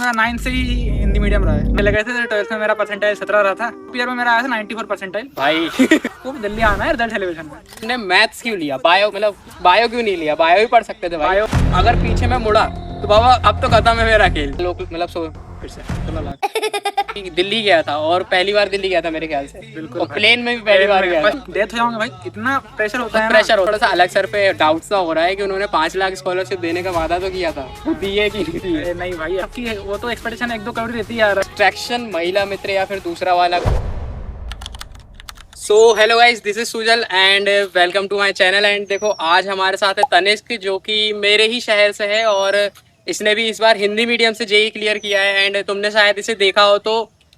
मेरा 9 से ही हिंदी मीडियम रहा है। लगे थे 12th में मेरा परसेंटाइल 17 रहा था, ईयर में मेरा आया था 94 परसेंटाइल। भाई वो भी जल्दी आना है रिजल्ट सेलिब्रेशन में। तुमने मैथ्स क्यों लिया? बायो मतलब बायो क्यों नहीं लिया? बायो ही पढ़ सकते थे भाई। अगर पीछे मैं मुड़ा तो बाबा अब तो खत्म है मेरा खेल। लोग मतलब फिर से 16 लाख दिल्ली गया था और पहली बार दिल्ली गया था मेरे ख्याल से। बिल्कुल और प्लेन में भी पहली बार गया था। डेथ हो जाऊंगा भाई, इतना प्रेशर होता है ना। प्रेशर थोड़ा सा अलग सर पे डाउट सा हो रहा है कि उन्होंने 5 लाख स्कॉलरशिप देने का वादा तो किया था, वो दिए कि नहीं दिए? नहीं भाई, आपकी वो तो एक्सपेक्टेशन 1-2 करोड़ रहती है यार। डिस्ट्रैक्शन, महिला मित्र या फिर दूसरा वाला। So hello guys, this is Sujal and welcome to my channel. And देखो आज हमारे साथ है तनिष्क, जो कि मेरे ही शहर से है और इसने भी इस बार हिंदी मीडियम से जेई क्लियर किया है। एंड तुमने शायद इसे देखा हो तो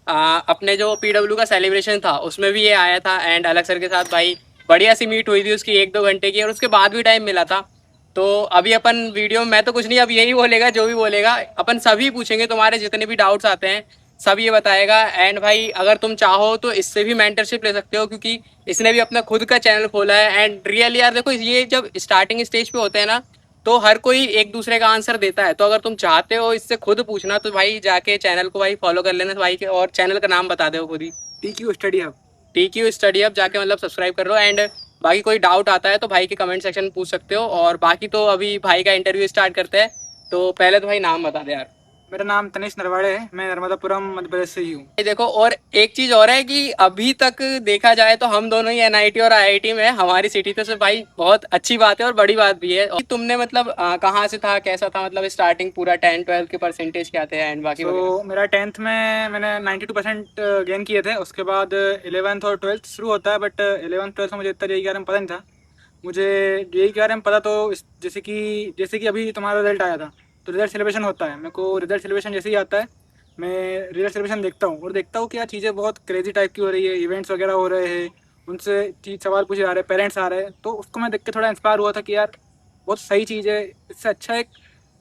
अपने जो पीडब्ल्यू का सेलिब्रेशन था उसमें भी ये आया था। एंड अलग सर के साथ भाई बढ़िया सी मीट हुई थी उसकी 1-2 घंटे की, और उसके बाद भी टाइम मिला था। तो अभी अपन वीडियो में, मैं तो कुछ नहीं, अब यही बोलेगा जो भी बोलेगा, अपन सभी पूछेंगे, तुम्हारे जितने भी डाउट्स आते हैं सब ये बताएगा। एंड भाई अगर तुम चाहो तो इससे भी मेंटरशिप ले सकते हो, क्योंकि इसने भी अपना खुद का चैनल खोला है। एंड रियली यार देखो, ये जब स्टार्टिंग स्टेज पे होते हैं ना तो हर कोई एक दूसरे का आंसर देता है। तो अगर तुम चाहते हो इससे खुद पूछना तो भाई जाके चैनल को भाई फॉलो कर लेना भाई के, और चैनल का नाम बता दो खुद ही, TQ study hub. TQ study hub जाके मतलब सब्सक्राइब कर लो। एंड बाकी कोई डाउट आता है तो भाई के कमेंट सेक्शन में पूछ सकते हो। और बाकी तो अभी भाई का इंटरव्यू स्टार्ट करते हैं। तो पहले तो भाई नाम बता दे यार। मेरा नाम तनिष्क नरवाड़े है, मैं नर्मदापुरम मध्य प्रदेश से ही हूँ। देखो और एक चीज और है कि अभी तक देखा जाए तो हम दोनों ही NIT और IIT में, हमारी सिटी तो से भाई बहुत अच्छी बात है और बड़ी बात भी है। और तुमने मतलब कहाँ से था, कैसा था, मतलब स्टार्टिंग पूरा 10-12 के परसेंटेज क्या थे एंड बाकी तो मेरा 10th में मैंने 92% गेन किए थे। उसके बाद 11th और 12th शुरू होता है, बट 11th 12th में मुझे इतना जेई के बारे में पता नहीं था। मुझे जेई के बारे में पता तो जैसे कि अभी तुम्हारा रिजल्ट आया था तो रिजल्ट सेलिब्रेशन होता है। मेरे को रिजल्ट सेलिब्रेशन जैसे ही आता है मैं रिजल्ट सेलिब्रेशन देखता हूँ और देखता हूँ कि यार चीज़ें बहुत क्रेजी टाइप की हो रही है, इवेंट्स वगैरह हो रहे हैं, उनसे चीज सवाल पूछे जा रहे हैं, पेरेंट्स आ रहे हैं। तो उसको मैं देख के थोड़ा इंस्पायर हुआ था कि यार बहुत सही चीज़ है, इससे अच्छा एक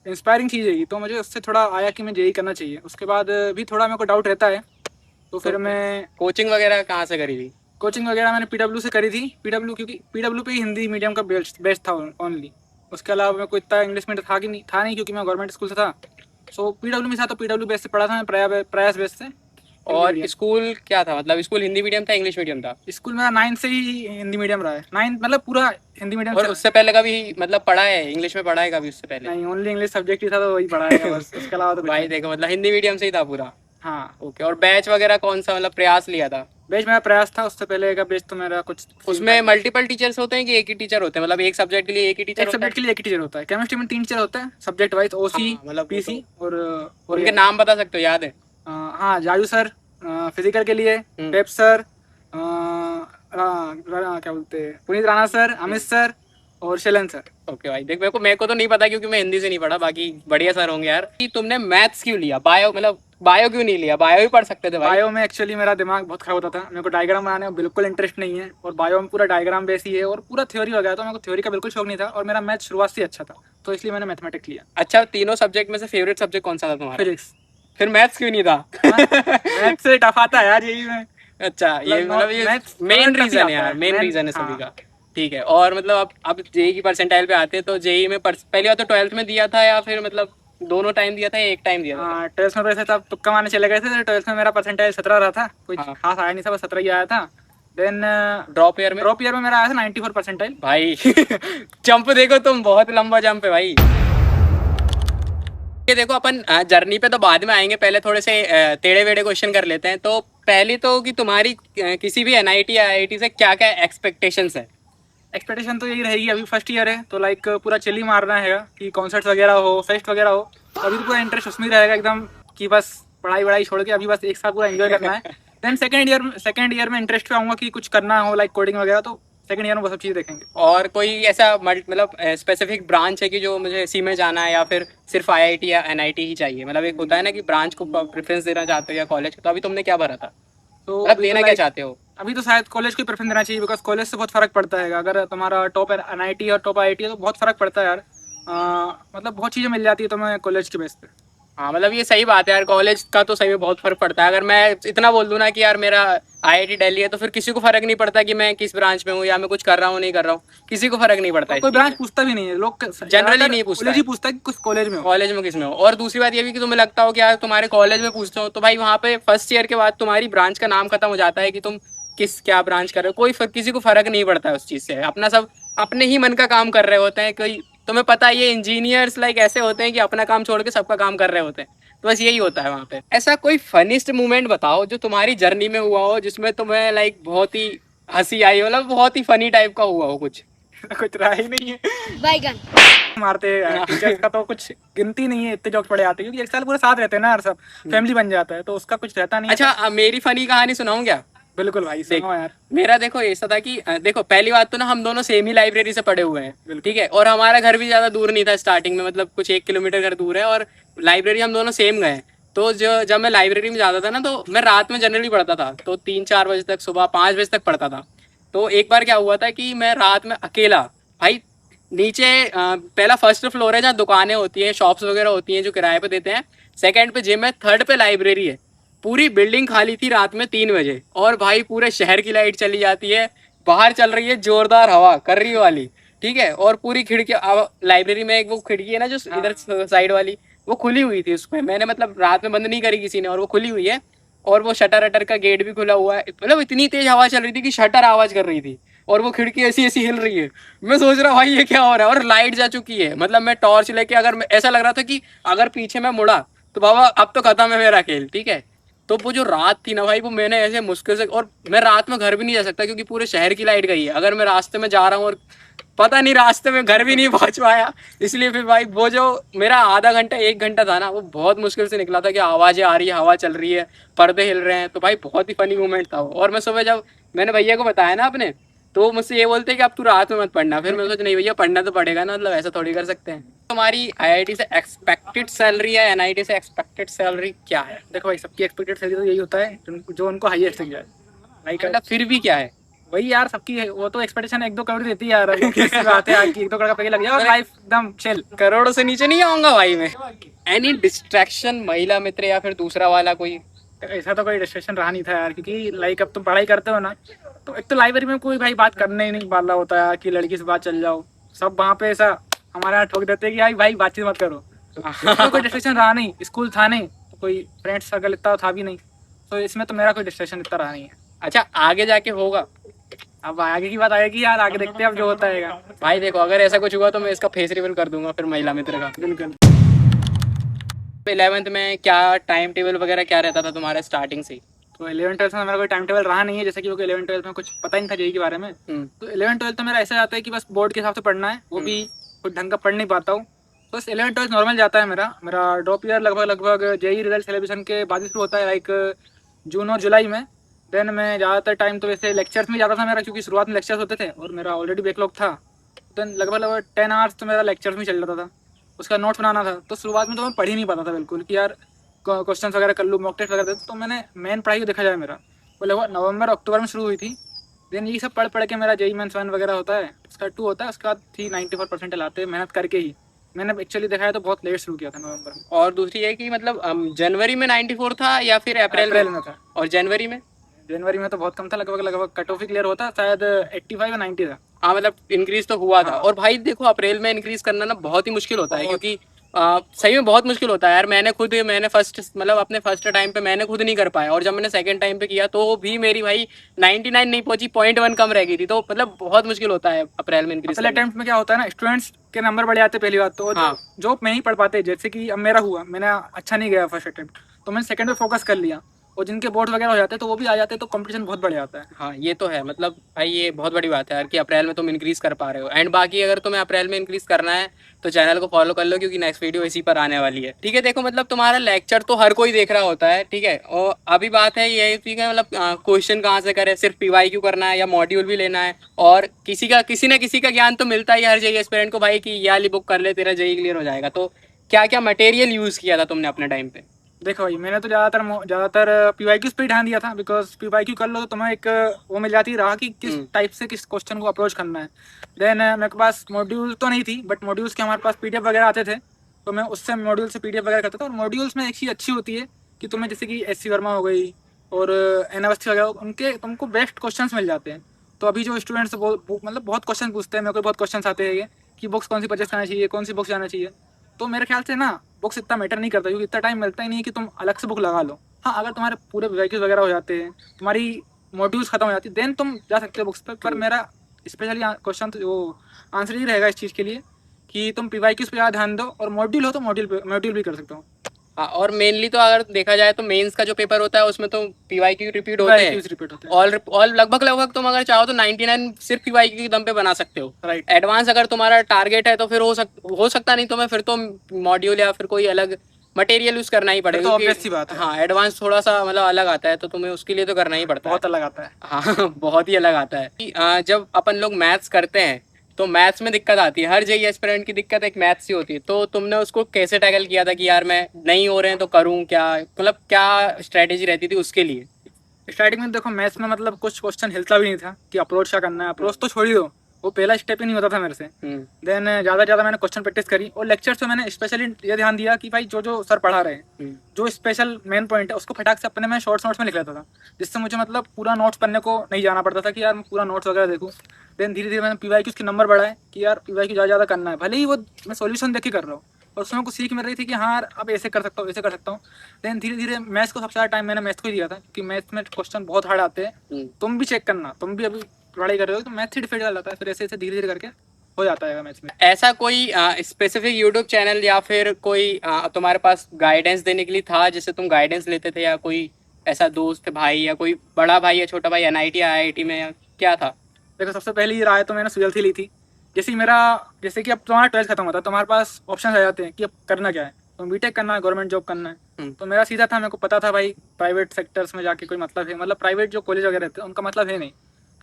इंस्पायरिंग चीज़ है ये। तो मुझे उससे थोड़ा आया कि मुझे यही करना चाहिए। उसके बाद भी थोड़ा मेरे को डाउट रहता है, तो फिर मैं कोचिंग वगैरह कहाँ से करी थी? कोचिंग वगैरह मैंने पीडब्ल्यू से करी थी। पीडब्ल्यू क्योंकि पीडब्ल्यू पे ही हिंदी मीडियम का बेस्ट था ओनली। उसके अलावा मेरे को इतना इंग्लिश मीडियम था नहीं क्योंकि मैं गवर्नमेंट स्कूल से था। सो पीडब्ल्यू में था तो पीडब्ल्यू बेस से पढ़ा था मैं, प्रयास बेस से। और स्कूल क्या था, मतलब स्कूल हिंदी मीडियम था, इंग्लिश मीडियम था? स्कूल मेरा 9 से ही हिंदी मीडियम रहा है। 9 मतलब पूरा हिंदी मीडियम। और उससे पहले कभी मतलब पढ़ा है इंग्लिश में, पढ़ा है कभी उससे पहले? नहीं, ओनली इंग्लिश सब्जेक्ट ही था तो वही पढ़ा है बस। उसके अलावा तो कुछ भाई नहीं। देखो मतलब हिंदी मीडियम से ही था पूरा। हाँ। ओके, और बैच वगैरह कौन सा, मतलब प्रयास लिया था? बेच मेरा प्रयास था, उससे पहले का बेच तो मेरा कुछ। उसमें मल्टीपल टीचर्स होते हैं कि एक ही टीचर होते हैं, मतलब एक सब्जेक्ट के लिए एक ही टीचर? एक सब्जेक्ट के लिए एक ही टीचर होता है। केमिस्ट्री में 3 टीचर होते हैं सब्जेक्ट वाइज, ओसी मतलब पीसी और उनके नाम बता सकते हो, याद है? हाँ, जाजू सर फिजिकल के लिए, पेप सर, क्या बोलते हैं, पुनीत राणा सर, अमित सर और शैलन सर। ओके भाई देख, मेरे को तो नहीं पता क्योंकि मैं हिंदी से नहीं पढ़ा, बाकी बढ़िया सर होंगे यार। कि तुमने मैथ्स क्यों लिया? बायो मतलब बायो क्यों नहीं लिया? बायो ही पढ़ सकते थे भाई। बायो में एक्चुअली मेरा दिमाग बहुत खराब होता था। मेरे को डायग्राम बनाने में बिल्कुल इंटरेस्ट नहीं है, और बायो में पूरा डायग्राम बेस ही है और पूरा थ्योरी वगैरह, तो मेरे को थ्योरी का बिल्कुल शौक नहीं था। और मेरा मैथ शुरुआत से अच्छा था, तो इसलिए मैंने मैथमेटिक्स लिया। अच्छा, तीनों सब्जेक्ट में से फेवरेट सब्जेक्ट कौन सा था तुम्हारा? फिजिक्स। फिर मैथ्स क्यों नहीं था? मैथ से टफ आता है यार यही में। अच्छा, ये मतलब ये मेन रीजन है यार, मेन रीजन है सभी का। ठीक है, और मतलब अब जेई की परसेंटाइल पे आते हैं तो जेई में पहली बार तो 12th में दिया था या फिर मतलब दोनों टाइम दिया था या एक टाइम दिया था? 12th में वैसे तब तुक्का मारने चले गए थे। 12th में मेरा परसेंटाइल 17 रहा था, कोई खास आया नहीं था, बस 17 ही आया था। देन ड्रॉप ईयर में मेरा आया था 94 परसेंटाइल। भाई जंप देखो तुम, बहुत लंबा जंप है भाई। ये देखो अपन जर्नी पे तो बाद में आएंगे, पहले थोड़े से टेढ़े वेढ़े क्वेश्चन कर लेते हैं। तो पहली तो कि तुम्हारी किसी भी NIT या IIT से क्या क्या एक्सपेक्टेशंस है? एक्सपेक्टेशन तो यही रहेगी, अभी फर्स्ट ईयर है तो लाइक पूरा चिल ही मारना है कि कॉन्सर्ट्स वगैरह हो, फेस्ट वगैरह हो। तो अभी तो पूरा इंटरेस्ट उसमें ही रहेगा एकदम, कि बस पढ़ाई वढ़ाई छोड़ के अभी बस एक साथ पूरा एंजॉय करना है। देन सेकंड ईयर में इंटरेस्ट पे आऊंगा कि कुछ करना हो लाइक कोडिंग वगैरह, तो सेकंड ईयर में वो सब चीज़ देखेंगे। और कोई ऐसा मतलब स्पेसिफिक ब्रांच है कि जो मुझे इसी में जाना है, या फिर सिर्फ IIT या NIT ही चाहिए? मतलब एक होता है ना कि ब्रांच को प्रेफरेंस देना चाहते हो या कॉलेज को, तो अभी तुमने क्या भरा था, तो मतलब देना क्या चाहते हो? अभी तो शायद कॉलेज को प्रेफरेंस देना चाहिए, बिकॉज कॉलेज से बहुत फर्क पड़ता है। अगर तुम्हारा टॉप NIT और टॉप IIT है तो बहुत फर्क पड़ता है यार। मतलब बहुत चीज़ें मिल जाती है तुम्हें कॉलेज के बेस पे। हाँ मतलब ये सही बात है यार, कॉलेज का तो सही में बहुत फर्क पड़ता है। अगर मैं इतना बोल दूं ना कि यार मेरा आईआईटी दिल्ली है, तो फिर किसी को फर्क नहीं पड़ता कि मैं किस ब्रांच में हूँ या मैं कुछ कर रहा हूँ नहीं कर रहा हूँ, किसी को फर्क नहीं पड़ता और इस कोई चीज ब्रांच से। पूछता भी नहीं है, लोग जनरली ज्यादातर नहीं पूछता कॉलेज ही है पूछता है कि कुछ कॉलेज में हो। कॉलेज में किसमें हो। और दूसरी बात ये भी कि तुम्हें लगता हो कि यार तुम्हारे कॉलेज में पूछते हो, तो भाई वहाँ पे फर्स्ट ईयर के बाद तुम्हारी ब्रांच का नाम खत्म हो जाता है कि तुम किस क्या ब्रांच कर रहे हो। किसी को फर्क नहीं पड़ता है उस चीज से, अपना सब अपने ही मन का काम कर रहे होते हैं। कोई तुम्हें पता है ये इंजीनियर्स लाइक ऐसे होते हैं कि अपना काम छोड़ के सबका काम कर रहे होते हैं। तो बस यही होता है वहाँ पे। ऐसा कोई फनीस्ट मोमेंट बताओ जो तुम्हारी जर्नी में हुआ हो, जिसमें तुम्हें लाइक बहुत ही हंसी आई हो, मतलब बहुत ही फनी टाइप का हुआ हो कुछ। कुछ रहा ही नहीं है। बैगन। मारते टीचर्स का तो कुछ गिनती नहीं है, इतने जोक्स पड़े आते हैं क्योंकि एक साल पूरे साथ रहते हैं ना यार, सब फैमिली बन जाता है, तो उसका कुछ रहता नहीं है। अच्छा मेरी फनी कहानी सुनाऊं क्या? बिल्कुल भाई, देख सुनो यार। मेरा देखो ऐसा था कि देखो पहली बात तो ना हम दोनों सेम ही लाइब्रेरी से पढ़े हुए हैं, बिल्कुल। ठीक है। और हमारा घर भी ज्यादा दूर नहीं था स्टार्टिंग में, मतलब कुछ 1 किलोमीटर घर दूर है, और लाइब्रेरी हम दोनों सेम गए। तो जो जब मैं लाइब्रेरी में जाता था ना, तो मैं रात में जनरली पढ़ता था, तो 3-4 बजे तक, सुबह 5 बजे तक पढ़ता था। तो एक बार क्या हुआ था कि मैं रात में अकेला, भाई नीचे पहला फर्स्ट फ्लोर है जहाँ दुकानें होती हैं, शॉप्स वगैरह होती हैं जो किराए पे देते हैं, सेकंड पे जिम है, थर्ड पे लाइब्रेरी है। पूरी बिल्डिंग खाली थी रात में 3 बजे, और भाई पूरे शहर की लाइट चली जाती है, बाहर चल रही है जोरदार हवा कर्री वाली, ठीक है। और पूरी खिड़की, लाइब्रेरी में एक वो खिड़की है ना जो इधर साइड वाली, वो खुली हुई थी। उसमें मैंने मतलब रात में बंद नहीं करी किसी ने, और वो खुली हुई है। और वो शटर अटर का गेट भी खुला हुआ है, मतलब इतनी तेज हवा चल रही थी कि शटर आवाज कर रही थी, और वो खिड़की ऐसी ऐसी हिल रही है। मैं सोच रहा भाई ये क्या हो रहा है, और लाइट जा चुकी है। मतलब मैं टॉर्च लेके, अगर ऐसा लग रहा था कि अगर पीछे मैं मुड़ा तो बाबा अब तो खत्म है मेरा खेल, ठीक है। तो वो जो रात थी ना भाई, वो मैंने ऐसे मुश्किल से, और मैं रात में घर भी नहीं जा सकता क्योंकि पूरे शहर की लाइट गई है। अगर मैं रास्ते में जा रहा हूँ और पता नहीं रास्ते में घर भी नहीं पहुंच पाया, इसलिए फिर भाई वो जो मेरा आधा घंटा 1 घंटा था ना, वो बहुत मुश्किल से निकला था कि आवाजें आ रही है, हवा चल रही है, पर्दे हिल रहे हैं। तो भाई बहुत ही फनी मोमेंट था वो। और मैं सुबह जब मैंने भैया को बताया ना अपने, तो वो मुझसे ये बोलते हैं कि अब तू रात में मत पढ़ना। फिर मैं सोचा नहीं भैया पढ़ना तो पड़ेगा ना, मतलब ऐसा थोड़ी कर सकते हैं। तुम्हारी आईआईटी से एक्सपेक्टेड सैलरी है, एनआईटी से एक्सपेक्टेड सैलरी क्या है? देखो भाई, सबकी एक्सपेक्टेड सैलरी तो यही होता है जो उनको हाईएस्ट दिख जाए। लाइक मतलब फिर भी क्या है? वही यार, सबकी वो तो एक्सपेक्टेशन 1-2 करोड़ देती है यार। वो किसी बात है यार कि 1-2 करोड़ का पैकेज लग जाए और लाइफ एकदम चिल। करोड़ों से नीचे नहीं आऊंगा भाई मैं। एनी डिस्ट्रैक्शन, महिला मित्र या फिर दूसरा वाला कोई? ऐसा तो कोई डिस्कशन रहा नहीं था यार, क्योंकि लाइक अब तुम पढ़ाई करते हो ना, तो एक तो लाइब्रेरी में कोई भाई बात करने ही नहीं वाला होता है कि लड़की से बात चल जाओ। सब वहाँ पे ऐसा हमारे यहाँ ठोक देते हैं कि भाई बातचीत मत करो। तो कोई डिस्कशन रहा नहीं, स्कूल था नहीं, तो कोई फ्रेंड सर्कल इतना था भी नहीं, तो इसमें तो मेरा कोई डिस्कशन इतना रहा नहीं है। अच्छा आगे जाके होगा? अब आगे की बात आएगी यार, आगे देखते हैं अब जो होता है। भाई देखो अगर ऐसा कुछ हुआ तो मैं इसका फेस रिवील कर दूंगा फिर महिला मित्र का। बिल्कुल। 11th में क्या टाइम टेबल वगैरह क्या रहता था तुम्हारा स्टार्टिंग से? तो 11th-12th में मेरा कोई टाइम टेबल रहा नहीं है, जैसे कि वो 11th-12th में कुछ पता ही नहीं था जेई के बारे में। तो 11th-12th में मेरा ऐसा जाता है कि बस बोर्ड के हिसाब से पढ़ना है, वो भी कुछ ढंग का पढ़ नहीं पाता हूँ। तो बस 11th-12th नॉर्मल जाता है मेरा ड्रॉप ईयर लगभग जेई रिजल्ट सेलिब्रेशन के बाद ही शुरू होता है, लाइक जून और जुलाई में। देन मैं ज़्यादातर टाइम तो वैसे लेक्चर्स में जाता था मेरा, क्योंकि शुरुआत में लेक्चर्स होते थे और मेरा ऑलरेडी बैकलॉग था। देन लगभग 10 आवर्स तो मेरा लेक्चर्स में चल रहा था, उसका नोट्स बनाना था। तो शुरुआत में तो मैं पढ़ ही नहीं पाता था बिल्कुल कि यार क्वेश्चन वगैरह कर लूँ, मॉक टेस्ट वगैरह दे। तो मैंने मेन पढ़ाई को देखा जाए मेरा, वो लगभग नवंबर अक्टूबर में शुरू हुई थी। देन ये सब पढ़ के मेरा जेई मेंस 1 वगैरह होता है, उसका 2 होता है, उसके बाद 94% लाते हैं मेहनत करके ही। मैंने एक्चुअली देखा है तो बहुत लेट शुरू किया था, नवंबर में। और दूसरी है कि मतलब जनवरी में 94 था या फिर अप्रैल में था। और जनवरी में? जनवरी में तो बहुत कम था, लगभग कट ऑफ ही क्लियर होता, शायद 85 या 90 था। हाँ मतलब इंक्रीज तो हुआ था। हाँ। और भाई देखो अप्रैल में इंक्रीज करना ना बहुत ही मुश्किल होता है, क्योंकि सही में बहुत मुश्किल होता है यार। मैंने फर्स्ट मतलब अपने फर्स्ट टाइम पे मैंने खुद नहीं कर पाया, और जब मैंने सेकंड टाइम पे किया तो भी मेरी भाई 99 नहीं पहुंची, 0.1 कम रह गई थी। तो मतलब बहुत मुश्किल होता है अप्रैल में इंक्रीज पहले अटेम्प्ट में क्या होता है ना, स्टूडेंट्स के नंबर बढ़ जाते पहली बात तो। हाँ। जो नहीं पढ़ पाते, जैसे कि अब मेरा हुआ, मैंने अच्छा नहीं गया फर्स्ट अटेम्प्ट, तो मैंने सेकंड पे फोकस कर लिया, और जिनके बोर्ड वगैरह हो जाते हैं तो वो भी आ जाते हैं, तो कंपटीशन बहुत बढ़ जाता है। हाँ ये तो है, मतलब भाई ये बहुत बड़ी बात है यार कि अप्रैल में तुम इंक्रीज कर पा रहे हो। एंड बाकी अगर तुम्हें अप्रैल में इंक्रीज करना है तो चैनल को फॉलो कर लो, क्योंकि नेक्स्ट वीडियो इसी पर आने वाली है, ठीक है। देखो मतलब तुम्हारा लेक्चर तो हर कोई देख रहा होता है, ठीक है। और अभी बात है ये, ठीक है, मतलब क्वेश्चन कहाँ से करें, सिर्फ पीवाईक्यू करना है या मॉड्यूल भी लेना है? और किसी ना किसी का ज्ञान तो मिलता ही है हर जेई एस्पिरेंट को भाई कि ये वाली बुक कर ले तेरा जेई क्लियर हो जाएगा। तो क्या क्या मटेरियल यूज किया था तुमने अपने टाइम पे? देखो भाई, मैंने तो ज़्यादातर पीवाईक्यूज पे ही ध्यान दिया था, बिकॉज पीवाईक्यू कर लो तो तुम्हें एक वो मिल जाती रहा कि किस टाइप से किस क्वेश्चन को अप्रोच करना है। देन मेरे पास मॉड्यूल तो नहीं थी, बट मॉड्यूल्स के हमारे पास पीडीएफ वगैरह आते थे, तो मैं उससे मॉड्यूल से PDF वगैरह करता था। और मॉड्यूल्स में एक चीज़ अच्छी होती है कि तुम्हें जैसे कि SC वर्मा हो गई और एन अवस्थी वगैरह, उनके तुमको बेस्ट क्वेश्चंस मिल जाते हैं। तो अभी जो स्टूडेंट्स मतलब बहुत क्वेश्चन पूछते हैं, मेरे को बहुत क्वेश्चंस आते हैं कि बुक्स कौन सी परचेस करना चाहिए, कौन सी बुक्स जाना चाहिए। तो मेरे ख्याल से ना बुक्स इतना मैटर नहीं करता, क्योंकि इतना टाइम मिलता ही नहीं है कि तुम अलग से बुक लगा लो। हाँ, अगर तुम्हारे पूरे व्हीकल्स वगैरह हो जाते हैं, तुम्हारी मॉड्यूल्स खत्म हो जाती है, देन तुम जा सकते हो बुक्स पर मेरा स्पेशली क्वेश्चन तो वो आंसर ही रहेगा इस चीज़ के लिए कि तुम PYQs पे ज़्यादा ध्यान दो, और मॉड्यूल हो तो मॉड्यूल भी कर सकते हो। हाँ, और मेनली तो अगर देखा जाए तो मेंस का जो पेपर होता है उसमें तो पीवाईक्यू रिपीट होते हैं। PYQs रिपीट होते हैं। और लगभग लगभग तुम अगर चाहो तो 99 सिर्फ पीवाईक्यू के दम पे बना सकते हो। राइट। एडवांस अगर तुम्हारा टारगेट है तो फिर हो सकता नहीं, तुम्हें फिर तो मॉड्यूल या फिर कोई अलग मटेरियल यूज करना ही पड़ेगा, तो क्योंकि ऑब्वियस सी बात है। हाँ एडवांस थोड़ा सा मतलब अलग आता है, तो तुम्हें उसके लिए तो करना ही पड़ता है। बहुत अलग आता है। हाँ बहुत ही अलग आता है कि, जब अपन लोग मैथ्स करते हैं तो मैथ्स में दिक्कत आती है, हर जेईई एस्पिरेंट की दिक्कत एक मैथ्स ही होती है। तो तुमने उसको कैसे टैकल किया था कि यार मैं नहीं हो रहे हैं तो करूँ क्या, मतलब क्या स्ट्रेटेजी रहती थी उसके लिए? स्टार्टिंग में देखो मैथ्स में मतलब कुछ क्वेश्चन हिलता भी नहीं था कि अप्रोच क्या करना है। अप्रोच तो छोड़ ही दो, वो पहला स्टेप ही नहीं होता था मेरे से। देन ज़्यादा ज़्यादा मैंने क्वेश्चन प्रैक्टिस करी, और लेक्चर्स में मैंने स्पेशली ये ध्यान दिया कि भाई जो जो सर पढ़ा रहे हैं, जो स्पेशल मेन पॉइंट है उसको फटाक से अपने मैं शॉर्ट्स नोट्स में लिख लेता था, जिससे मुझे मतलब पूरा नोट्स पढ़ने को नहीं जाना पड़ता था कि यार मैं पूरा नोट्स वगैरह देखूँ। देन धीरे धीरे मैंने PYQs के नंबर बढ़ाए कि यार PYQ ज़्यादा ज़्यादा करना है, भले ही वो मैं सोल्यूशन देख के कर रहा हूँ, और उसमें कुछ सीख मिल रही थी कि हाँ यार अब ऐसे कर सकता हूँ, ऐसे कर सकता हूँ। देन धीरे धीरे मैथ्स को सबसे ज़्यादा टाइम मैंने मैथ्स को ही दिया था, क्योंकि मैथ्स में क्वेश्चन बहुत हार्ड आते हैं। तुम भी चेक करना, तुम भी अभी पढ़ाई कर रहे हो तो मैथ्स ही डिफिकल्ट जाता है, फिर ऐसे ऐसे धीरे धीरे करके हो जाता है मैथ्स में। ऐसा कोई स्पेसिफिक यूट्यूब चैनल या फिर कोई तुम्हारे पास गाइडेंस देने के लिए था जिससे तुम गाइडेंस लेते थे, या कोई ऐसा दोस्त भाई या कोई बड़ा भाई या छोटा भाई NIT IIT में, या क्या था? देखो सबसे पहली राय तो मैंने सुजल से ली थी। जैसे कि अब तुम्हारा 12th खत्म होता है, तुम्हारे पास ऑप्शन आ जाते हैं कि अब करना क्या है, तो बीटेक करना है, गवर्नमेंट जॉब करना है। तो मेरा सीधा था, मेरे को पता था भाई प्राइवेट सेक्टर्स में जाके कोई मतलब है, मतलब प्राइवेट जो कॉलेज वगैरह रहते हैं उनका मतलब है नहीं।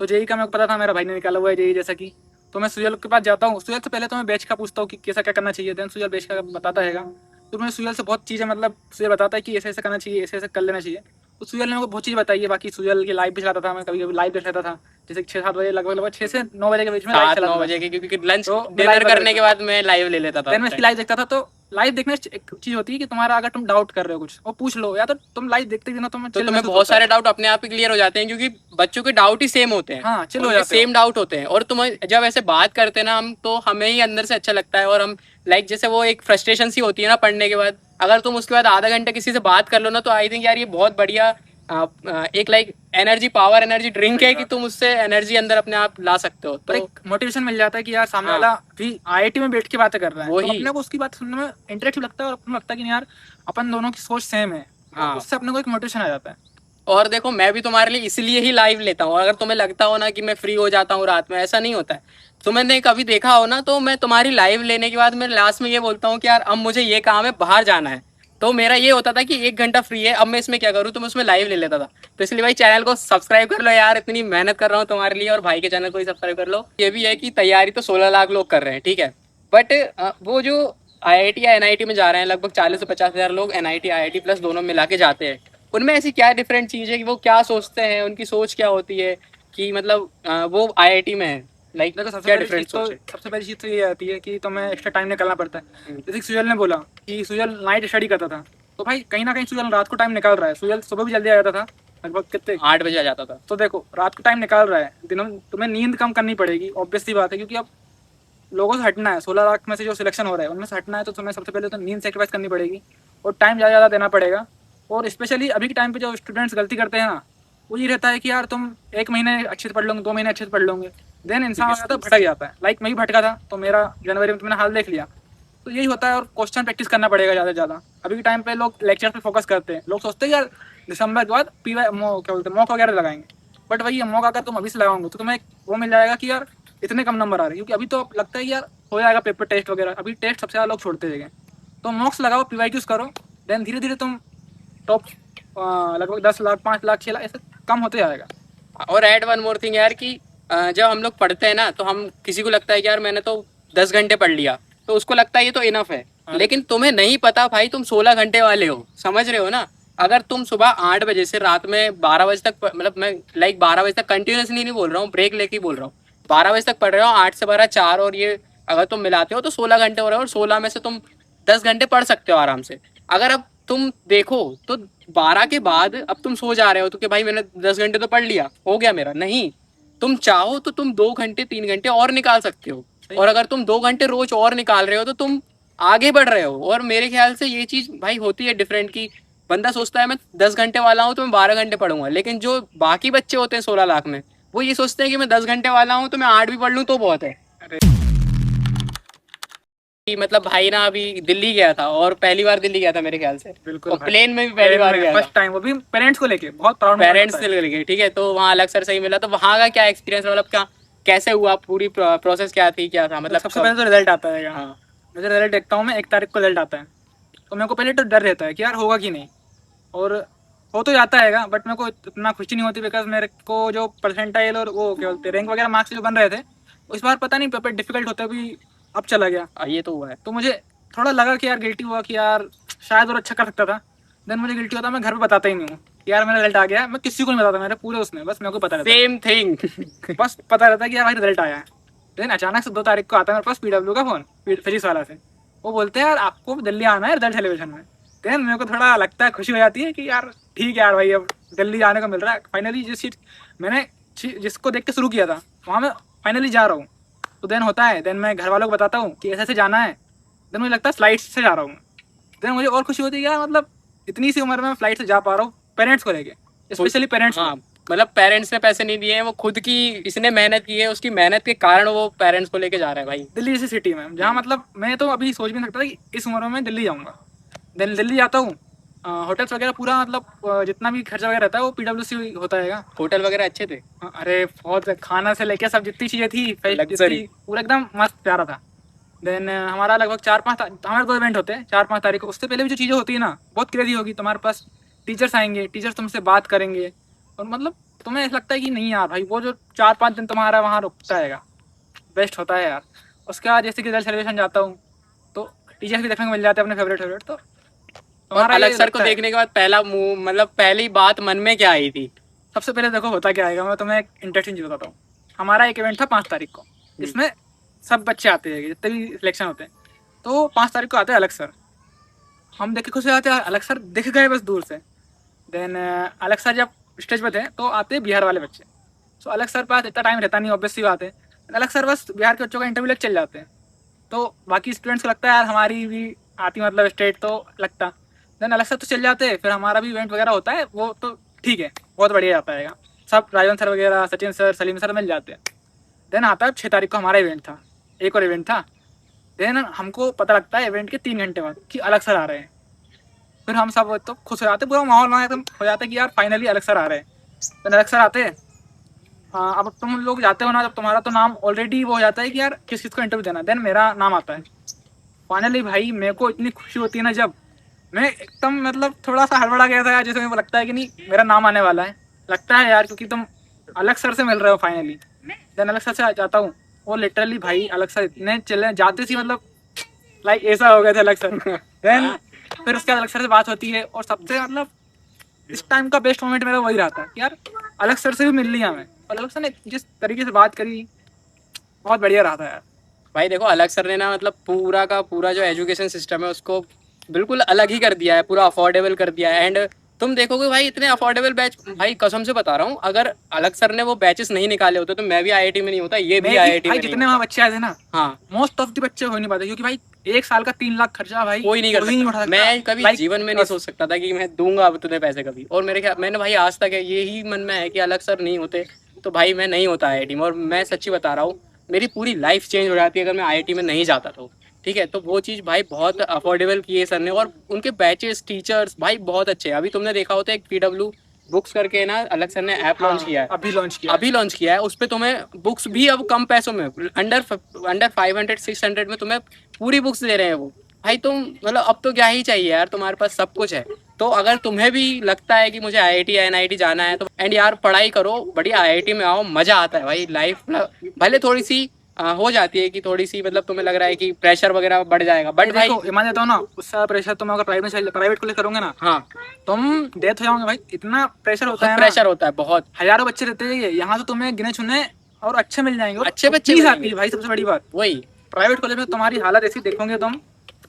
तो जेई का मेरे को पता था, मेरा भाई ने निकाला हुआ है जेई जैसा कि। तो मैं सुजल के पास जाता हूँ, सुजल से पहले तो मैं बैच का पूछता हूँ कि कैसा क्या करना चाहिए, देन सुजल बैच का बताता है। तो मैं सुजल से बहुत चीज़ें मतलब सुजल बताता है कि ऐसे ऐसे करना चाहिए, ऐसे ऐसे कर लेना चाहिए। तो सुजल ने मेरे को बहुत चीज़ बताई है। बाकी सुजल की लाइव भी चलाता था मैं, कभी कभी लाइव देख लेता था, जैसे 6-7 बजे, लगभग लगभग 6 से 9 बजे के बीच में लाइव 7-9 चलाता था। बजे के, क्योंकि लंच तो मैं डिनर लाइव करने के बाद मैं लाइव ले लेता था। देन मैं इसकी लाइव देखता था। तो लाइव देखने से एक चीज़ होती है कि तुम्हारा अगर तुम डाउट कर रहे हो कुछ, वो पूछ लो, या तो तुम लाइव देखते ही ना तुम्हें तो chill तुम्हें महसूस बहुत होता है। सारे डाउट अपने आप ही क्लियर हो जाते हैं, क्योंकि बच्चों के डाउट ही सेम होते हैं। हाँ, chill हो जाते हो। सेम डाउट होते हैं, और तुम्हें जब ऐसे बात करते हैं ना हम, तो हमें ही अंदर से अच्छा लगता है। और हम लाइक जैसे वो एक फ्रस्ट्रेशन सी होती है ना पढ़ने के बाद, अगर तुम उसके बाद आधा घंटा किसी से बात कर लो ना, तो आई थिंक यार ये बहुत बढ़िया एक लाइक एनर्जी ड्रिंक है कि तुम उससे एनर्जी अंदर अपने आप ला सकते हो। पर तो एक मोटिवेशन मिल जाता है कि यार सामने हाँ। वाला भी IIT में बैठ के बातें कर रहा है, तो वही। अपने को उसकी बात सुनने में इंटरेक्टिव लगता है, और अपने को लगता है कि यार अपन दोनों की सोच सेम है। हाँ। उससे अपने को एक मोटिवेशन आ जाता है। और देखो मैं भी तुम्हारे लिए इसलिए ही लाइव लेता हूँ। अगर तुम्हें लगता हो ना कि मैं फ्री हो जाता हूँ रात में, ऐसा नहीं होता है। तुमने कभी देखा हो ना, तो मैं तुम्हारी लाइव लेने के बाद मैं लास्ट में ये बोलता हूँ कि यार अब मुझे ये काम है, बाहर जाना है। तो मेरा ये होता था कि 1 घंटा फ्री है, अब मैं इसमें क्या करूँ, तो मैं उसमें लाइव ले लेता था। तो इसलिए भाई चैनल को सब्सक्राइब कर लो यार, इतनी मेहनत कर रहा हूँ तुम्हारे लिए, और भाई के चैनल को ही सब्सक्राइब कर लो। ये भी है कि तैयारी तो 16 लाख लोग कर रहे हैं, ठीक है, बट वो जो IIT या NIT में जा रहे हैं, लगभग 40 से 50 हज़ार लोग NIT IIT प्लस दोनों मिला के जाते हैं। उनमें ऐसी क्या डिफरेंट चीज़ है कि वो क्या सोचते हैं, उनकी सोच क्या होती है कि मतलब वो IIT में है, लाइक देखो क्या डिफरेंट सोच है? सबसे पहली चीज़ तो ये आती है कि तुम्हें एक्स्ट्रा टाइम निकालना पड़ता है। जैसे कि सुजल ने बोला कि सुजल नाइट स्टडी करता था, तो भाई कहीं ना कहीं सुजल रात को टाइम निकाल रहा है। सुजल सुबह भी जल्दी आ जाता था, लगभग कितने 8 बजे आ जाता था। तो देखो रात को टाइम निकाल रहा है, दिनों में तुम्हें नींद कम करनी पड़ेगी, ऑब्वियस सी बात है, क्योंकि अब लोगों से हटना है। 16 लाख में से जो सिलेक्शन हो रहा है उनमें से हटना है, तो तुम्हें सबसे पहले तो नींद सेक्रीफाइस करनी पड़ेगी, और टाइम ज़्यादा ज़्यादा देना पड़ेगा। और स्पेशली अभी के टाइम पे जो स्टूडेंट्स गलती करते हैं ना, वो ये रहता है कि यार तुम 1 महीने अच्छे से पढ़ लोगे, 2 महीने अच्छे से पढ़ लोगे, देन इंसान ज़्यादा भटक जाता है। लाइक मैं भी भटका था, तो मेरा जनवरी में तुमने हाल देख लिया। तो यही होता है, और क्वेश्चन प्रैक्टिस करना पड़ेगा ज़्यादा से ज़्यादा। अभी के टाइम पे लोग लेक्चर पे फोकस करते हैं, लोग सोचते हैं यार दिसंबर के बाद क्या बोलते हैं मॉक वगैरह लगाएंगे, बट वही मॉक अगर तुम अभी से लगाओगे तो तुम्हें वो मिल जाएगा कि यार इतने कम नंबर आ रहे हैं, क्योंकि अभी तो लगता है यार हो जाएगा पेपर टेस्ट वगैरह, अभी टेस्ट सबसे ज़्यादा लोग छोड़ते हैं। तो मॉक्स लगाओ, PYQs करो, देन धीरे धीरे तुम टॉप लगभग 10 लाख 5 लाख 6 लाख ऐसे कम होते जाएगा। और ऐड वन मोर थिंग यार कि जब हम लोग पढ़ते हैं ना, तो हम किसी को लगता है कि यार मैंने तो 10 घंटे पढ़ लिया, तो उसको लगता है ये तो इनफ है। लेकिन तुम्हें नहीं पता भाई, तुम 16 घंटे वाले हो, समझ रहे हो ना? अगर तुम सुबह 8 बजे से रात में 12 बजे तक, मतलब मैं लाइक 12 बजे तक कंटिन्यूसली नहीं बोल रहा हूँ, ब्रेक लेके बोल रहा हूँ, 12 बजे तक पढ़ रहे हो, 8 से 12 4, और ये अगर तुम मिलाते हो तो 16 घंटे हो रहे हो। और 16 में से तुम 10 घंटे पढ़ सकते हो आराम से। अगर अब तुम देखो तो 12 के बाद अब तुम सो जा रहे हो तो कि भाई मैंने 10 घंटे तो पढ़ लिया, हो गया मेरा, नहीं। तुम चाहो तो तुम 2 घंटे 3 घंटे और निकाल सकते हो, और अगर तुम 2 घंटे रोज और निकाल रहे हो तो तुम आगे बढ़ रहे हो। और मेरे ख्याल से ये चीज भाई होती है डिफरेंट की बंदा सोचता है मैं 10 घंटे वाला हूँ तो मैं 12 घंटे पढ़ूंगा, लेकिन जो बाकी बच्चे होते हैं 16 लाख में, वो ये सोचते हैं कि मैं 10 घंटे वाला हूँ तो मैं 8 भी पढ़ लूँ तो बहुत है। अरे कि मतलब भाई ना अभी दिल्ली गया था, और पहली बार दिल्ली गया था मेरे ख्याल से, बिल्कुल और भाई, प्लेन में भी पहली बार गया था, फर्स्ट टाइम, वो भी पेरेंट्स को लेके, बहुत प्राउड मोमेंट पेरेंट्स होता से है। लेके, ठीक है। तो वहाँ अलग सर सही मिला, तो वहाँ का क्या एक्सपीरियंस, मतलब क्या कैसे हुआ, पूरी प्रोसेस क्या थी, क्या था, तो मतलब सबसे कब? पहले तो रिजल्ट आता है। हाँ। मुझे रिजल्ट देखता हूँ मैं, 1 तारीख को रिजल्ट आता है। तो मेरे को पहले तो डर रहता है कि यार होगा कि नहीं, और हो तो जाता है, बट मेरे को इतना खुशी नहीं होती, बिकॉज मेरे को जो परसेंटाइल और वो क्या बोलते हैं रैंक वगैरह मार्क्स जो बन रहे थे, इस बार पता नहीं पेपर डिफिकल्ट होते हुए अब चला गया। ये तो हुआ है। तो मुझे थोड़ा लगा कि यार गिल्टी हुआ कि यार शायद और अच्छा कर सकता था। देन मुझे गिल्टी होता, मैं घर पे बताता ही नहीं हूँ कि यार मेरा रिजल्ट आ गया, मैं किसी को नहीं बताता, मेरे पूरे उसमें बस मेरे को पता रहता है, सेम थिंग। बस पता रहता है कि यार भाई रिजल्ट आया है। देन अचानक से 2 तारीख को आता है मेरे पास पीडब्ल्यू का फोन, फिजिक्स वाला से। वो बोलते हैं यार आपको दिल्ली आना है रिजल्ट सेलिब्रेशन में। देन मेरे को थोड़ा लगता है, खुशी हो जाती है कि यार ठीक है यार भाई, अब दिल्ली जाने को मिल रहा है फाइनली। जिस चीज मैंने जिसको देख के शुरू किया था वहाँ मैं फाइनली जा रहा हूँ। तो देन होता है, देन मैं घर वालों को बताता हूँ कि ऐसे ऐसे जाना है। देन मुझे लगता है फ्लाइट से जा रहा हूँ। देन मुझे और खुशी होती है यार, मतलब इतनी सी उम्र में मैं फ्लाइट से जा पा रहा हूँ पेरेंट्स को लेके, स्पेशली पेरेंट्स हाँ, को। मतलब पेरेंट्स ने पैसे नहीं दिए हैं, वो खुद की इसने मेहनत की है, उसकी मेहनत के कारण वो पेरेंट्स को लेके जा रहा है भाई। दिल्ली जैसी सिटी में, जहाँ मतलब मैं तो अभी सोच भी नहीं सकता था कि इस उम्र में मैं दिल्ली जाऊँगा। देन दिल्ली जाता हूँ, होटल्स वगैरह पूरा मतलब जितना भी खर्चा वगैरह रहता है वो पीडब्ल्यूसी होता है। होटल वगैरह अच्छे थे। अरे बहुत, खाना से लेके सब जितनी चीज़ें थी, लग्जरी। जितनी पूरा एकदम मस्त प्यारा था। देन हमारा लगभग 4-5, हमारे 2 इवेंट होते हैं 4-5 तारीख को। उससे पहले भी जो चीज़ें होती है ना, बहुत क्रेजी होगी। तुम्हारे पास टीचर्स आएंगे, टीचर्स तुमसे बात करेंगे, और मतलब तुम्हें ऐसा लगता है कि नहीं यार भाई, वो जो 4-5 दिन तुम्हारा वहाँ रुकता है बेस्ट होता है यार। उसके बाद जैसे कि रिजल्ट सेलिब्रेशन जाता हूँ तो टीचर्स भी देखने को मिल जाते हैं अपने फेवरेट फेवरेट। तो और तुम्हारा अलग ये सर को लगता है। देखने के बाद पहला मुंह, मतलब पहली बात मन में क्या आई थी? सबसे पहले देखो होता क्या आएगा, मैं तुम्हें एक इंटरेस्टिंग चीज़ बताता हूँ। हमारा एक इवेंट था 5 तारीख को, जिसमें सब बच्चे आते हैं, जितने भी सिलेक्शन होते हैं। तो 5 तारीख को आते हैं अलग सर। हम देख के खुश हो जाते हैं, अलग सर दिख गए बस दूर से। देन अलग सर जब स्टेज पे थे तो आते हैं बिहार वाले बच्चे। सो अलग सर पास इतना टाइम रहता नहीं, ऑब्वियस सी बात है। अलग सर बस बिहार के बच्चों का इंटरव्यू लेके चल जाते हैं। तो बाकी स्टूडेंट्स को लगता है यार हमारी भी आती मतलब स्टेट तो लगता। देन अलग सर तो चल जाते हैं, फिर हमारा भी इवेंट वगैरह होता है, वो तो ठीक है, बहुत बढ़िया जाता है। सब राजन सर वगैरह, सचिन सर, सलीम सर मिल जाते हैं। देन आता है 6 तारीख को हमारा इवेंट था, एक और इवेंट था। देन हमको पता लगता है इवेंट के 3 घंटे बाद कि अलग सर आ रहे हैं। फिर हम सब तो खुश हो जाते, पूरा माहौल वहाँ एकदम हो जाता है कि यार फाइनली अलग सर आ रहे हैं। देन अलग सर आते हैं। हाँ, अब तुम लोग जाते हो ना, जब तुम्हारा तो नाम ऑलरेडी वो हो जाता है कि यार किस किस को इंटरव्यू देना। देन मेरा नाम आता है फाइनली। भाई मेरे को इतनी खुशी होती है ना, जब मैं एकदम मतलब थोड़ा सा हड़बड़ा गया था यार, जैसे मेरे को लगता है कि नहीं मेरा नाम आने वाला है, लगता है यार, क्योंकि तुम अलग सर से मिल रहे हो फाइनली। देन अलग सर से जाता हूँ, वो लिटरली भाई अलग सर इतने चले जाते सी, मतलब लाइक ऐसा हो गया था अलग सर। देन फिर उसके बाद अलग सर से बात होती है, और सबसे मतलब इस टाइम का बेस्ट मोमेंट मेरा वही रहा था कि यार अलग सर से भी मिल लिया मैं, और अलग सर ने जिस तरीके से बात करी, बहुत बढ़िया रहा था यार। भाई देखो अलग सर ने ना मतलब पूरा का पूरा जो एजुकेशन सिस्टम है उसको बिल्कुल अलग ही कर दिया है, पूरा अफोर्डेबल कर दिया है। एंड तुम देखोगे भाई इतने अफोर्डेबल बैच, भाई कसम से बता रहा हूँ, अगर अलग सर ने वो बैचेस नहीं निकाले होते तो मैं भी आईआईटी में नहीं होता, ये भी मैं आईआईटी भाई में नहीं जितने वहाँ होता। बच्चे आए थे ना, हाँ, मोस्ट ऑफ द बच्चे हो ही नहीं पाते, क्योंकि भाई 1 साल का 3 लाख खर्चा भाई कोई नहीं कर उठा सकता। सकता। मैं कभी लाइक जीवन में नहीं सोच सकता था कि मैं दूंगा अब तुझे पैसे कभी। और मेरे ख्याल मैंने भाई आज तक है यही मन में है कि अलग सर नहीं होते तो भाई मैं नहीं होता आईआईटी में। और मैं सच्ची बता रहा हूँ, मेरी पूरी लाइफ चेंज हो जाती है अगर मैं आईआईटी में नहीं जाता तो। ठीक है, तो वो चीज़ भाई बहुत अफोर्डेबल की है सर ने, और उनके बैचेस टीचर्स भाई बहुत अच्छे हैं। अभी तुमने देखा होता है एक पीडब्ल्यू बुक्स करके ना अलग सर ने ऐप लॉन्च किया है, अभी लॉन्च किया है। अभी लॉन्च किया है। उस पर तुम्हें बुक्स भी अब कम पैसों में, अंडर अंडर 500-600 में तुम्हें पूरी बुक्स दे रहे हैं वो। भाई तुम मतलब अब तो क्या ही चाहिए यार, तुम्हारे पास सब कुछ है। तो अगर तुम्हें भी लगता है कि मुझे आईआईटी या एनआईटी जाना है तो एंड यार पढ़ाई करो, बढ़िया आईआईटी में आओ, मजा आता है भाई। लाइफ भले थोड़ी सी हो जाती है कि थोड़ी सी मतलब तुम्हें लग रहा है कि प्रेशर वगैरह बढ़ जाएगा, बट भाई देखो ईमान देता हूँ ना, उससे प्रेशर तुम अगर प्राइवेट को लेकर करोगे ना, हाँ, तुम डेथ हो जाओगे भाई। इतना प्रेशर होता है ना, प्रेशर होता है बहुत। हजारों बच्चे रहते हैं यहाँ तो तुम्हें गिने चुने और अच्छे मिल जाएंगे, और अच्छे बच्चे फीस मिलेंगे। आती है भाई, सबसे बड़ी बात। वही प्राइवेट कॉलेज में तुम्हारी हालत ऐसी देखोगे तुम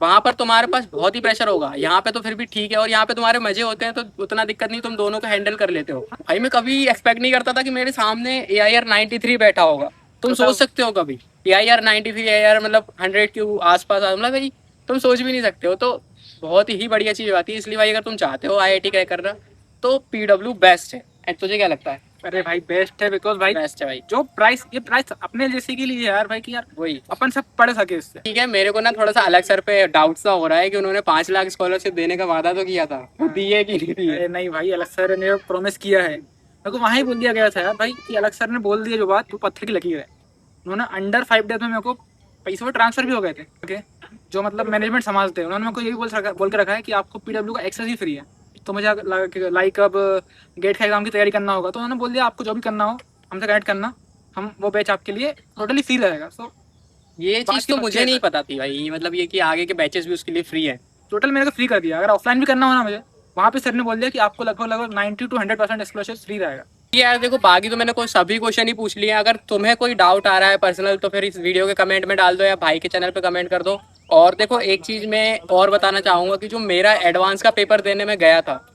वहां पर तुम्हारे पास बहुत ही प्रेशर होगा, यहाँ पे तो फिर भी ठीक है, और यहाँ पे तुम्हारे मजे होते हैं तो उतना दिक्कत नहीं, तुम दोनों को हैंडल कर लेते हो। भाई मैं कभी एक्सपेक्ट नहीं करता था कि मेरे सामने AIR-93 बैठा होगा। तुम सोच सकते हो कभी AIR-93 AIR मतलब 100 के आसपास, मतलब भाई तुम सोच भी नहीं सकते हो। तो बहुत ही बढ़िया चीज बात है, इसलिए भाई अगर तुम चाहते हो IIT क्रैक करना तो PW बेस्ट है। एंड तुझे क्या लगता है? अरे भाई बेस्ट है, बिकॉज भाई बेस्ट है भाई। जो प्राइस, ये प्राइस अपने जैसे के लिए है यार भाई, कि यार वही अपन सब पढ़ सके इससे। ठीक है, मेरे को ना थोड़ा सा अलग सर पे डाउट सा हो रहा है कि उन्होंने 5 लाख स्कॉलरशिप देने का वादा तो किया था, वो दिए कि नहीं दिए? अरे नहीं भाई, अलग सर ने प्रॉमिस किया है, मेरे को वहाँ ही बोल दिया गया था यार भाई कि अलग सर ने बोल दिया जो बात, वो पत्थर की लकीर है। उन्होंने अंडर 5 डेज में मेरे को पैसे वो ट्रांसफर भी हो गए थे। ओके, जो मतलब मैनेजमेंट संभालते हैं, उन्होंने मेरे को यही बोल के रखा है कि आपको PW का एक्सेस ही फ्री है। तो मुझे लाइक अब गेट का एग्जाम की तैयारी करना होगा, तो उन्होंने बोल दिया आपको जो भी करना हो हमसे कनेक्ट करना, हम वो बैच आपके लिए टोटली फ्री रहेगा। सो ये चीज बाकी तो बात मुझे है नहीं सर। पता थी भाई, मतलब ये कि आगे के बैचेस भी उसके लिए फ्री है। टोटल मेरे को फ्री कर दिया। अगर ऑफलाइन भी करना हो ना मुझे, वहाँ पे सर ने बोल दिया कि आपको लगभग 90 to 100% स्कॉलरशिप फ्री रहेगा। यार देखो, बाकी तो मैंने कोई सभी क्वेश्चन ही पूछ लिए। अगर तुम्हें कोई डाउट आ रहा है पर्सनल तो फिर इस वीडियो के कमेंट में डाल दो या भाई के चैनल पे कमेंट कर दो। और देखो एक चीज मैं और बताना चाहूंगा कि जो मेरा एडवांस का पेपर देने में गया था,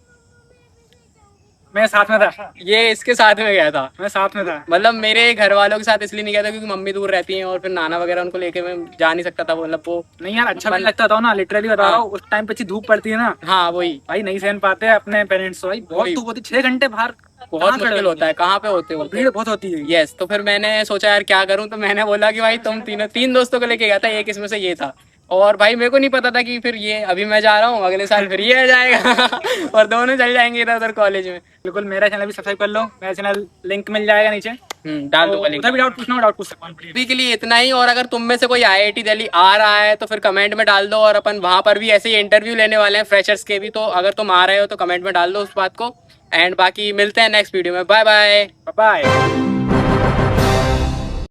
मैं साथ में था, ये इसके साथ में गया था। मैं साथ में था। मतलब मेरे घर वालों के साथ इसलिए नहीं गया था क्योंकि मम्मी दूर रहती हैं और फिर नाना वगैरह उनको लेके मैं जा नहीं सकता था, मतलब वो। नहीं यार, अच्छा भी लगता था ना, लिटरली बता रहा हूँ, उस टाइम पे अच्छी धूप पड़ती है ना हाँ वही, भाई, नहीं सहन पाते हैं अपने पेरेंट्स। भाई बहुत वही। धूप होती, 6 घंटे बाहर बहुत कहाँ खड़े मुश्किल रहेंगे? होता है, कहाँ पे होते हो? भीड़ बहुत होती है। यस, तो फिर मैंने सोचा यार क्या करूं, तो मैंने बोला कि भाई तुम तीन दोस्तों को लेके गया था, एक इसमें से ये था। और भाई मेरे को नहीं पता था कि फिर ये अभी मैं जा रहा हूँ, अगले साल फिर ये आ जाएगा और दोनों चल जाएंगे इधर उधर कॉलेज में। बिल्कुल, मेरा चैनल भी सब्सक्राइब कर लो, मेरा चैनल लिंक मिल जाएगा नीचे। डाल तो दूंगा लिंक। उधर भी डाउट पूछना हो, डाउट पूछ सकते हो। अभी के लिए इतना ही, और अगर तुम में से कोई IIT दिल्ली आ रहा है तो फिर कमेंट में डाल दो, और अपन वहां पर भी ऐसे ही इंटरव्यू लेने वाले हैं फ्रेशर्स के भी, तो अगर तुम आ रहे हो तो कमेंट में डाल दो उस बात को। एंड बाकी मिलते हैं नेक्स्ट वीडियो में, बाय बाय। बाय।